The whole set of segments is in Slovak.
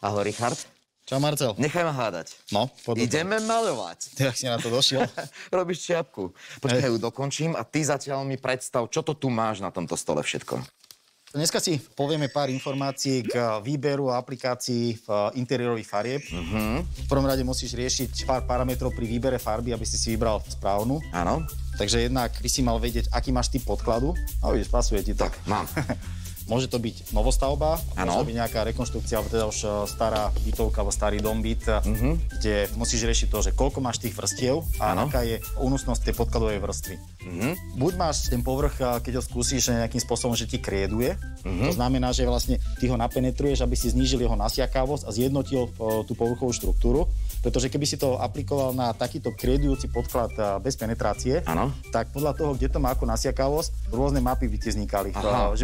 Ahoj, Richard. Čau, Marcel. Nechaj ma hádať. No, poďme. Ideme maľovať. Jak si na to došiel? Robíš čiapku. Počkaj, ju dokončím a ty zatiaľ mi predstav, čo to tu máš na tomto stole všetko. Dneska si povieme pár informácií k výberu aplikácií interiérových farieb. V prvom rade musíš riešiť pár parametrov pri výbere farby, aby si vybral správnu. Áno. Takže jednak by si mal vedieť, aký máš typ podkladu. No vidíš, pasuje ti to. Tak, mám. Môže to byť novostavba, môže to byť nejaká rekonštrukcia, alebo teda už stará bytovka, alebo starý dom, byt, kde musíš riešiť to, že koľko máš tých vrstiev a aká je únosnosť tej podkladovej vrstvy. Buď máš ten povrch, keď ho skúsiš nejakým spôsobom, že ti krieduje, to znamená, že vlastne ty ho napenetruješ, aby si znížil jeho nasiakavosť a zjednotil tú povrchovú štruktúru, pretože keby si to aplikoval na takýto kriedujúci podklad bez penetrácie, tak podľa toho, kde to má ako nasiakavosť, rôzne mapy by ti vznikali.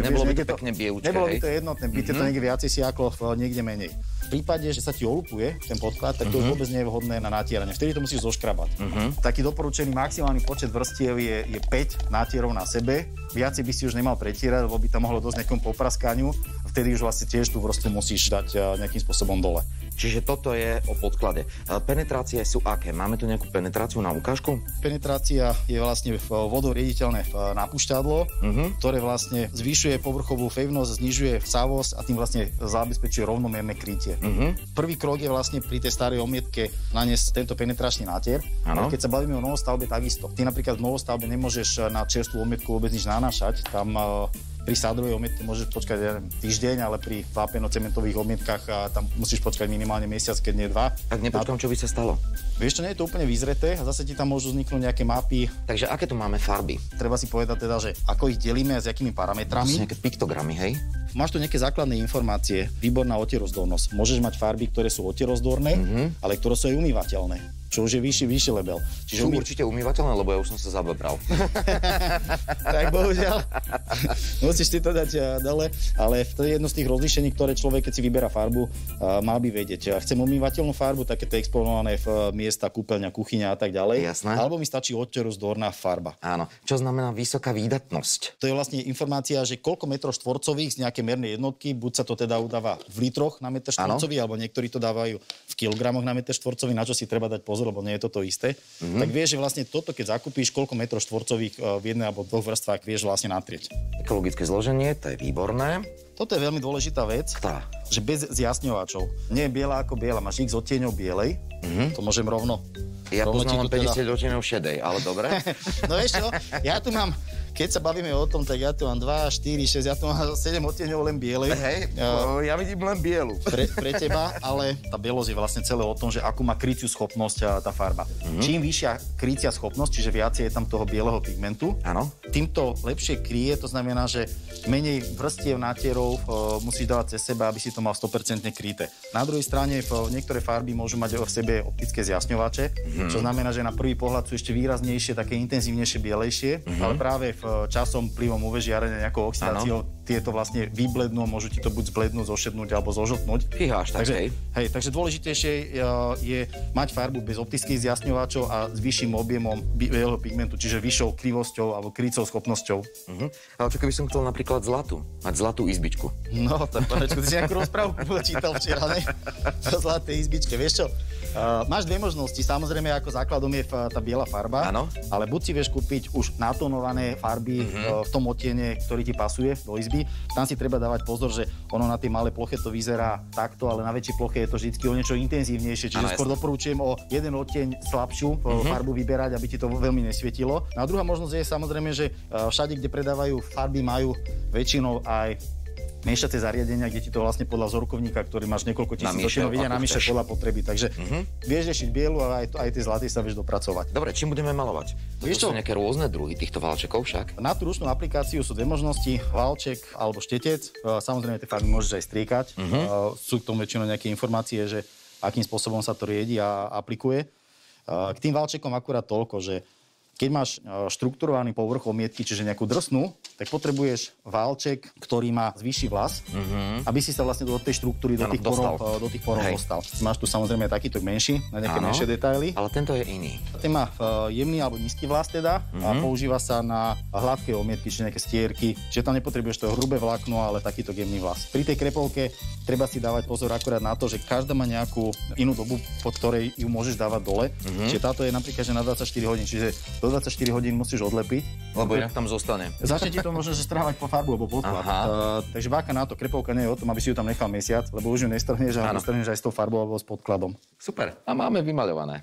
Nebolo by to pekne bieučké, nebolo by to jednotné, by to niekde viacej siaklo, niekde menej. V prípade, že sa ti olupuje ten podklad, tak to už vôbec nie je vhodné na natieranie. Vtedy to musíš zoškrabať. Taký doporučený maximálny počet vrstiev je 5 nátierov na sebe. Viacej by si už nemal pretierať, lebo by to mohlo dosť nejakom popraskaniu. Vtedy už vlastne tiež tú vrstvu musíš dať nejakým spôsobom dole. Čiže toto je o podklade. Penetrácie sú aké? Máme tu nejakú penetráciu na ukážku? Penetrácia je vlastne vodoriediteľné napúšťadlo, ktoré vlastne zvyšuje povrchovú pevnosť, znižuje vsavosť a tým vlastne zabezpečuje rovnomerné krytie. Prvý krok je vlastne pri tej starej omietke naniesť tento penetračný nátier. Keď sa bavíme o novostavbe, takisto. Ty napríklad v novostavbe nemôžeš na čerstvú omietku vôbec nič nanášať. Tam pri sádrovej omietke môžeš počkať týždeň, ale pri vápeno-cementových omietkach tam musíš počkať minimálne mesiac, keď nie 2. Tak nepočkám, čo by sa stalo. Vieš čo, nie je to úplne vyzreté a zase ti tam môžu vzniknúť nejaké mapy. Takže aké tu máme farby? Treba si povedať teda, že ako ich delíme a s akými parametrami. To sú nejaké piktogramy, hej? Máš tu nejaké základné informácie. Výborná otierozdornosť. Môžeš mať farby, ktoré sú otierozdorné, ale ktoré sú aj umývateľné. Čo už je vyšší level. Čiže sú určite umývateľné, lebo ja už som sa zabebral. Tak bohužiaľ. Musíš si to dať dole, ale to je jedno z tých rozlíšení, ktoré človek, keď si vyberá farbu, mal by vedieť. Chcem umývateľnú farbu, takéto exponované v miesta, kúpeľňa, kuchyňa a tak ďalej. Jasné. Alebo mi stačí otierozdorná farba. Áno. Čo znamená vysoká výdatnosť? To je vlastne informácia, že koľko metrov štvorcových z nejaké mernej jednotky, buď sa to teda udáva v litroch na meter štvorcový, alebo niektorí to dávajú v kilogramoch na meter štvorcový, na čo si treba dať pozor, lebo nie je toto isté. Tak vieš, že vlastne toto, keď zakúpíš, koľko metrov štvorcových v jednej alebo dvoch vrstvách vieš vlastne natrieť. Ekologické zloženie, to je výborné. Toto je veľmi dôležitá vec, že bez zjasňovačov. Nie je biela ako biela, máš x odtieňov bielej, to môžem rovno. Ja poznám 50 odtieňov šedej, ale dobre. No vieš čo, ja tu mám, keď sa bavíme o tom, tak ja tu mám 2, 4, 6, ja tu mám 7 odtieňov len bielej. Hej, ja vidím len bielu. Pre teba, ale tá bielosť je vlastne celé o tom, že akú má kryciu schopnosť tá farba. Čím vyššia krycia schopnosť, čiže viacej je tam toho bieleho pigmentu, týmto lepšie kryje, to znamená, že menej vrstiev nátierov musíš dávať cez seba, aby si to mal 100% kryté. Na druhej strane niektoré farby môžu mať v sebe optické zjasňovače, čo znamená, že na prvý pohľad sú ešte výraznejšie, také intenzívnejšie, bielejšie, ale práve časom, vplyvom UV žiarenia, nejakou oxidáciou, tieto vlastne vyblednú, môžu ti to buď zblednúť, zošednúť alebo zožltnúť. Fíha, až tak, takže dôležitejšie je mať farbu bez optických zjasňovačov a s vyšším objemom bieleho pigmentu, čiže vyššou krivosťou alebo krycou schopnosťou. Ale čo keby som chcel napríklad mať zlatú izbičku? No, tak panečku, ty si nejakú rozprávku čítal včera, ne? O zlatej izbičke, vieš čo? Máš dve možnosti, samozrejme ako základom je tá biela farba, ale buď si vieš kúpiť už natónované farby v tom odtiene, ktorý ti pasuje do izby. Tam si treba dávať pozor, že ono na tej malej ploche to vyzerá takto, ale na väčšej ploche je to vždy o niečo intenzívnejšie, čiže skôr doporučujem o jeden odtieň slabšiu farbu vyberať, aby ti to veľmi nesvietilo. A druhá možnosť je samozrejme, že všade, kde predávajú farby, majú väčšinou aj miešacie zariadenia, kde ti to vlastne podľa vzorkovníka, ktorý máš niekoľko tisíc odtienov, vidia namiešať podľa potreby. Takže vieš riešiť bielu a aj tie zlaté sa vieš dopracovať. Dobre, čím budeme malovať? Vieš, sú nejaké rôzne druhy týchto valčekov však? Na tú ručnú aplikáciu sú dve možnosti, valček alebo štetec. Samozrejme tie farby môžeš aj striekať. Sú k tomu väčšinou nejaké informácie, že akým spôsobom sa to riedi a aplikuje. K tým valčekom akurát toľko, že keď máš štrukturovaný povrch omietky, čiže nejakú drsnú tak potrebuješ válček, ktorý má vyšší vlas, aby si sa vlastne do tej štruktúry, do tých porov dostal. Máš tu samozrejme takýto menší, na nejaké menšie detaily. Ale tento je iný. Ten má jemný alebo nízky vlas teda a používa sa na hladké omietky, či nejaké stierky, že tam nepotrebuješ to hrubé vlákno, ale takýto jemný vlas. Pri tej krepovke treba si dávať pozor akurát na to, že každá má nejakú inú dobu, po ktorej ju môžeš dávať dole. Čiže táto je napríklad že na 24 hodín, čiže do 24 hodín musíš odlepiť. Lebo inak tam zostane. Začne ti to možno, že strávať po farbu alebo podklad. Takže báka na to, krepovka nie je o tom, aby si ju tam nechal mesiac, lebo už ju nestrhneš a nestrhneš aj s tou farbou alebo s podkladom. Super. A máme vymaľované.